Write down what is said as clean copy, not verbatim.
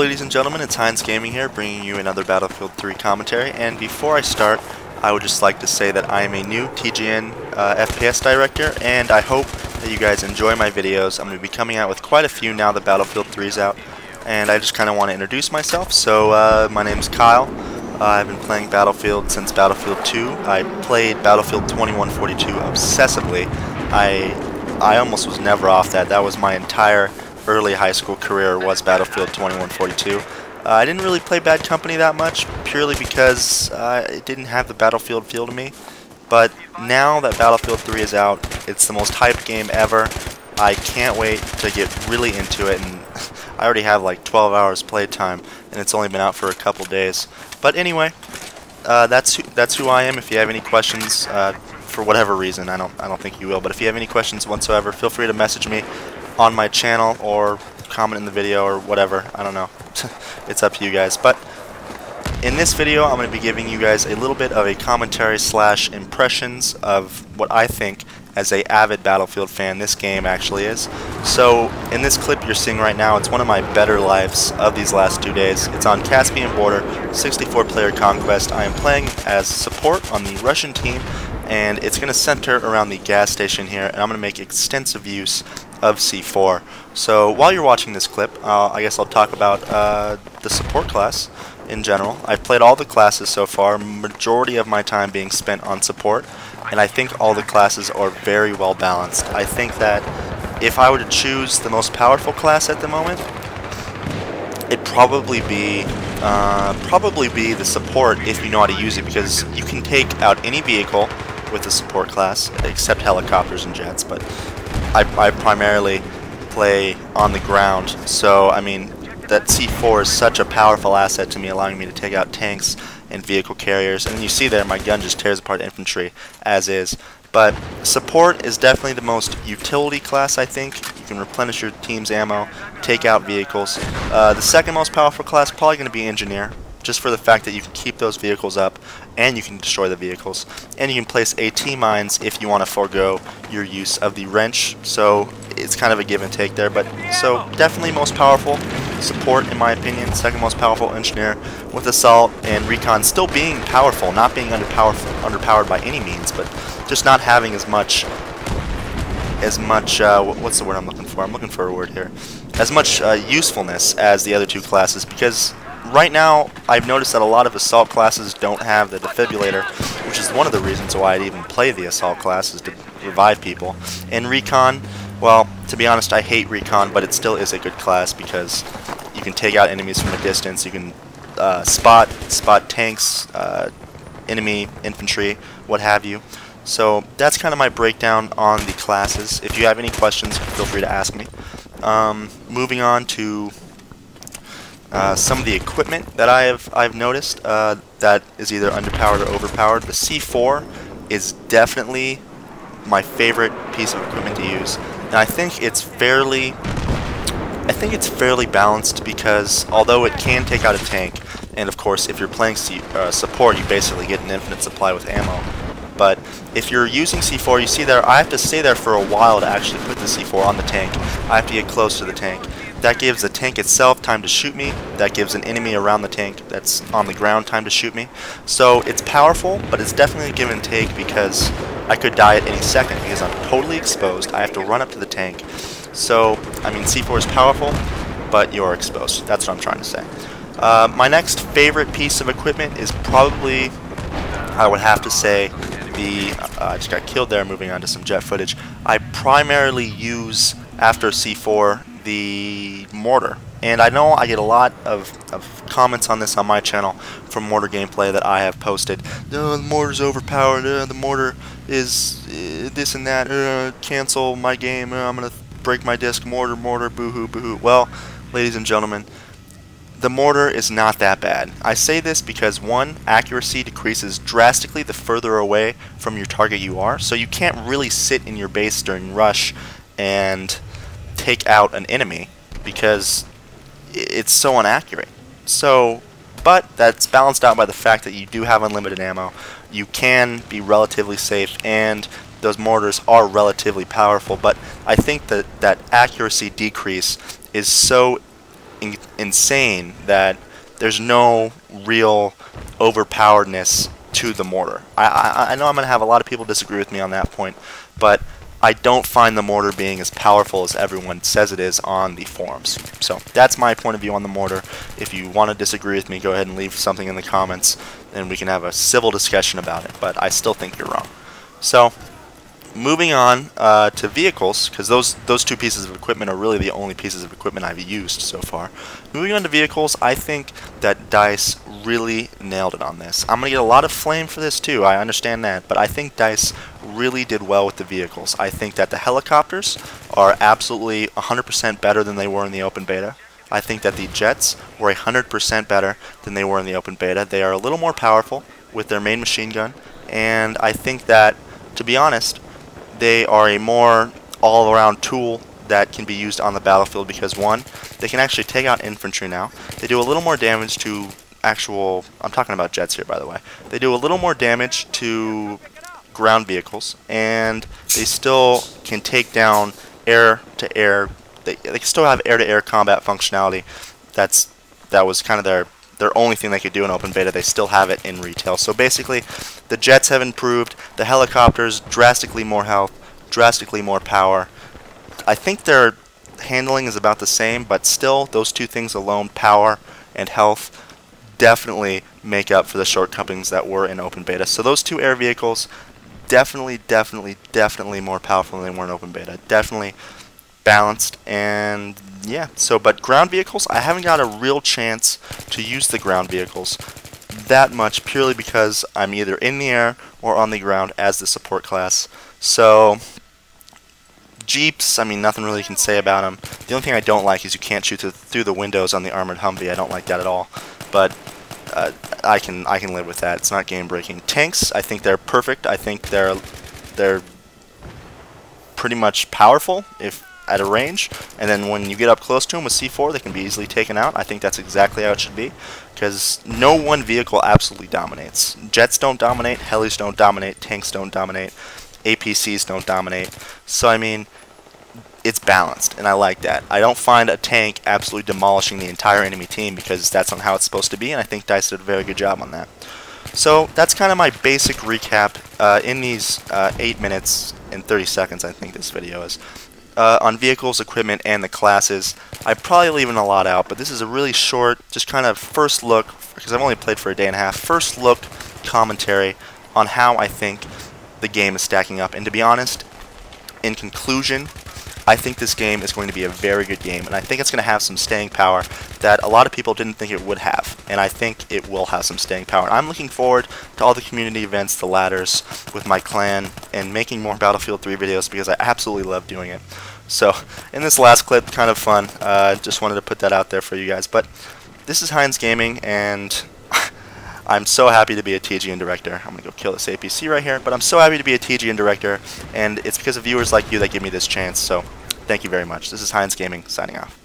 ladies and gentlemen, it's Heinz Gaming here, bringing you another Battlefield 3 commentary, and before I start, I would just like to say that I am a new TGN FPS director, and I hope that you guys enjoy my videos. I'm going to be coming out with quite a few now that Battlefield 3 is out, and I just kind of want to introduce myself. So, my name is Kyle. I've been playing Battlefield since Battlefield 2. I played Battlefield 2142 obsessively. I almost was never off that. That was my entire early high school career, was Battlefield 2142. I didn't really play Bad Company that much, purely because it didn't have the Battlefield feel to me. But now that Battlefield 3 is out, it's the most hyped game ever. I can't wait to get really into it, and I already have like 12 hours playtime, and it's only been out for a couple days. But anyway, that's who I am. If you have any questions, for whatever reason, I don't think you will, but if you have any questions whatsoever, feel free to message me on my channel or comment in the video or whatever. I don't know. It's up to you guys. But in this video, I'm going to be giving you guys a little bit of a commentary / impressions of what I think, as a avid Battlefield fan, this game actually is. So in this clip you're seeing right now, it's one of my better lives of these last 2 days. It's on Caspian Border, 64-player conquest. I am playing as support on the Russian team, and it's going to center around the gas station here, and I'm going to make extensive use of C4. So while you're watching this clip, I guess I'll talk about the support class in general. I've played all the classes so far, majority of my time being spent on support, and I think all the classes are very well balanced. I think that if I were to choose the most powerful class at the moment, it'd probably be the support, if you know how to use it, because you can take out any vehicle with the support class, except helicopters and jets, but I primarily play on the ground, so I mean that C4 is such a powerful asset to me, allowing me to take out tanks and vehicle carriers, and you see there my gun just tears apart infantry as is. But support is definitely the most utility class, I think. You can replenish your team's ammo, take out vehicles. The second most powerful class probably going to be engineer, just for the fact that you can keep those vehicles up and you can destroy the vehicles, and you can place AT mines if you want to forego your use of the wrench. So it's kind of a give and take there, but so definitely most powerful support in my opinion, second most powerful engineer, with assault and recon still being powerful, not being underpowered by any means, but just not having as much what's the word I'm looking for? I'm looking for a word here. As much usefulness as the other two classes, because right now I've noticed that a lot of assault classes don't have the defibrillator, which is one of the reasons why I'd even play the assault class, is to revive people. And recon, well, to be honest, I hate recon, but it still is a good class because you can take out enemies from a distance, you can spot tanks, enemy infantry, what have you. So that's kind of my breakdown on the classes. If you have any questions, feel free to ask me. Moving on to some of the equipment that I've noticed that is either underpowered or overpowered. The C4 is definitely my favorite piece of equipment to use, and I think it's fairly balanced, because although it can take out a tank, and of course if you're playing support, you basically get an infinite supply with ammo. But if you're using C4, you see there, I have to stay there for a while to actually put the C4 on the tank. I have to get close to the tank. That gives the tank itself time to shoot me. That gives an enemy around the tank that's on the ground time to shoot me. So it's powerful, but it's definitely a give and take, because I could die at any second because I'm totally exposed. I have to run up to the tank. So, I mean, C4 is powerful, but you're exposed. That's what I'm trying to say. My next favorite piece of equipment is probably, I would have to say, I just got killed there, moving on to some jet footage. I primarily use, after C4, the mortar, and I know I get a lot of comments on this on my channel from mortar gameplay that I have posted. No, the mortar's overpowered, the mortar is this and that, cancel my game, I'm gonna break my disc, mortar, boo-hoo, boo-hoo. Well, ladies and gentlemen, the mortar is not that bad. I say this because, one, accuracy decreases drastically the further away from your target you are, so you can't really sit in your base during rush and take out an enemy because it's so inaccurate. So, but that's balanced out by the fact that you do have unlimited ammo, you can be relatively safe, and those mortars are relatively powerful. But I think that that accuracy decrease is so insane that there's no real overpoweredness to the mortar. I know I'm going to have a lot of people disagree with me on that point, but I don't find the mortar being as powerful as everyone says it is on the forums. So that's my point of view on the mortar. If you want to disagree with me, go ahead and leave something in the comments and we can have a civil discussion about it, but I still think you're wrong. So moving on to vehicles, because those two pieces of equipment are really the only pieces of equipment I've used so far. Moving on to vehicles, I think that DICE really nailed it on this. I'm going to get a lot of flame for this too, I understand that, but I think DICE really did well with the vehicles. I think that the helicopters are absolutely 100% better than they were in the open beta. I think that the jets were 100% better than they were in the open beta. They are a little more powerful with their main machine gun, and I think that, to be honest, they are a more all-around tool that can be used on the battlefield because, one, they can actually take out infantry now. They do a little more damage to actual, I'm talking about jets here by the way, they do a little more damage to ground vehicles, and they still can take down air-to-air, they can still have air-to-air combat functionality. That was kind of their only thing they could do in open beta. They still have it in retail. So basically, the jets have improved, the helicopters, drastically more health, drastically more power. I think their handling is about the same, but still, those two things alone, power and health, definitely make up for the shortcomings that were in open beta. So those two air vehicles, definitely more powerful than they were in open beta. Definitely balanced, and yeah, but ground vehicles, I haven't got a real chance to use the ground vehicles that much, purely because I'm either in the air or on the ground as the support class. So Jeeps, I mean, nothing really you can say about them. The only thing I don't like is you can't shoot through the windows on the armored Humvee. I don't like that at all, but I can live with that. It's not game breaking. Tanks, I think they're perfect. I think they're pretty much powerful if at a range, and then when you get up close to them with C4, they can be easily taken out. I think that's exactly how it should be, because no one vehicle absolutely dominates. Jets don't dominate, helis don't dominate, tanks don't dominate, APCs don't dominate. So I mean, it's balanced, and I like that. I don't find a tank absolutely demolishing the entire enemy team, because that's not how it's supposed to be, and I think DICE did a very good job on that. So that's kind of my basic recap in these 8 minutes and 30 seconds, I think this video is. On vehicles, equipment, and the classes. I'm probably leaving a lot out, but this is a really short, just kind of first look, because I've only played for a day and a half, first look commentary on how I think the game is stacking up. And to be honest, in conclusion, I think this game is going to be a very good game, and I think it's going to have some staying power that a lot of people didn't think it would have, and I think it will have some staying power. And I'm looking forward to all the community events, the ladders with my clan, and making more Battlefield 3 videos, because I absolutely love doing it. So, in this last clip, kind of fun, just wanted to put that out there for you guys. But this is Heinz Gaming, and I'm so happy to be a TGN director. I'm going to go kill this APC right here, but I'm so happy to be a TGN director, and it's because of viewers like you that give me this chance, so thank you very much. This is Heinz Gaming, signing off.